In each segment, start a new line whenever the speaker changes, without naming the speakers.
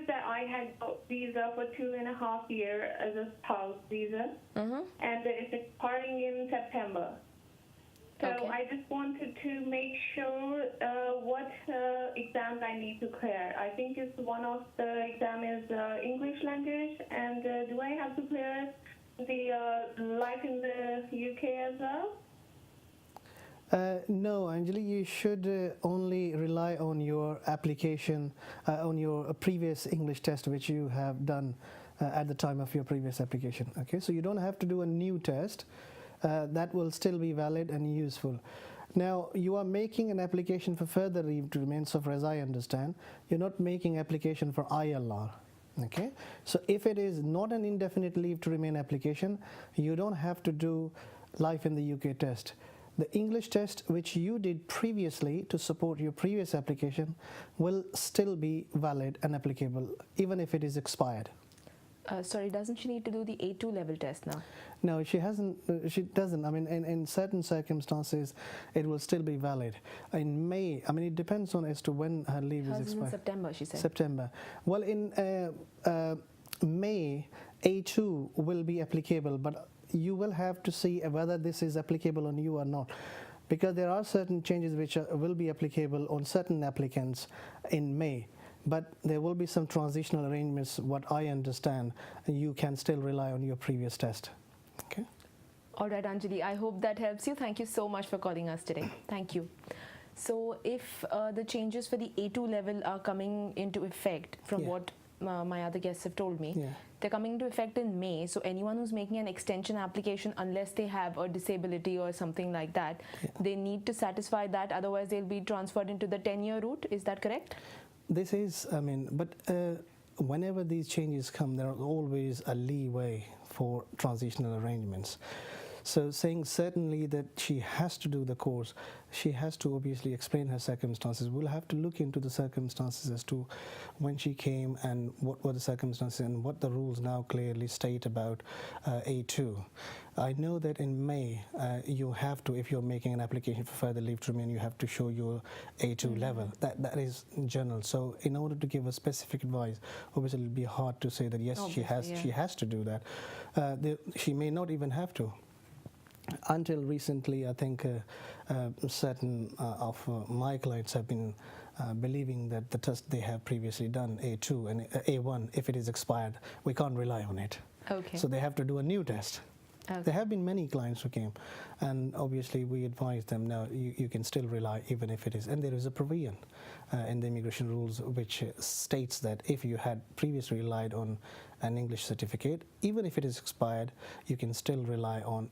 is that I had got visa for 2.5 years as a spouse visa, and it's expiring in September. So
Okay.
I just wanted to make sure what exams I need to clear. I think it's one of the exam is English language, and do I have to clear the life in the UK as well?
No, Anjali, you should only rely on your application, on your previous English test which you have done at the time of your previous application. Okay, so you don't have to do a new test. That will still be valid and useful. Now, you are making an application for further leave to remain, so far as I understand, you're not making application for ILR. Okay, so if it is not an indefinite leave to remain application, you don't have to do life in the UK test. The English test which you did previously to support your previous application will still be valid and applicable even if it is expired.
Sorry, doesn't she need to do the A2 level test now?
No, she hasn't. She doesn't. I mean, in certain circumstances, it will still be valid. In May, I mean, it depends on as to when her leave is
Hers is in
expired.
September, she said.
September. Well, in May, A2 will be applicable, but you will have to see whether this is applicable on you or not, because there are certain changes which will be applicable on certain applicants in May. But there will be some transitional arrangements, what I understand, you can still rely on your previous test. Okay.
All right, Anjali, I hope that helps you. Thank you so much for calling us today. Thank you. So if the changes for the A2 level are coming into effect from what my other guests have told me, they're coming into effect in May. So anyone who's making an extension application, unless they have a disability or something like that, they need to satisfy that. Otherwise, they'll be transferred into the 10-year route. Is that correct?
This is, I mean, but whenever these changes come, there are always a leeway for transitional arrangements. So saying certainly that she has to do the course, she has to obviously explain her circumstances. We'll have to look into the circumstances as to when she came and what were the circumstances and what the rules now clearly state about A2. I know that in May you have to, if you're making an application for further leave to remain, you have to show your A2 level. That is general. So in order to give a specific advice, obviously it'll be hard to say that yes, she has to do that. She may not even have to. Until recently, I think certain of my clients have been believing that the test they have previously done, A2 and A1, if it is expired, we can't rely on it.
Okay.
So they have to do a new test.
Okay.
There have been many clients who came, and obviously we advise them, no, you can still rely even if it is. And there is a provision in the immigration rules which states that if you had previously relied on an English certificate, even if it is expired, you can still rely on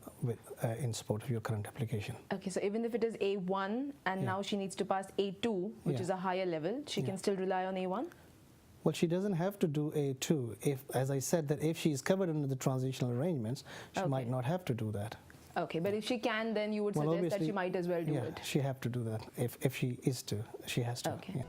in support of your current application.
Okay, so even if it is A1 and now she needs to pass A2, which is a higher level, she can still rely on A1?
Well, she doesn't have to do A2. If, as I said, that if she is covered under the transitional arrangements, she might not have to do that.
Okay, but if she can, then you would suggest that she might as well do it.
She have to do that. If she is to, she has to.
Okay.
Yeah.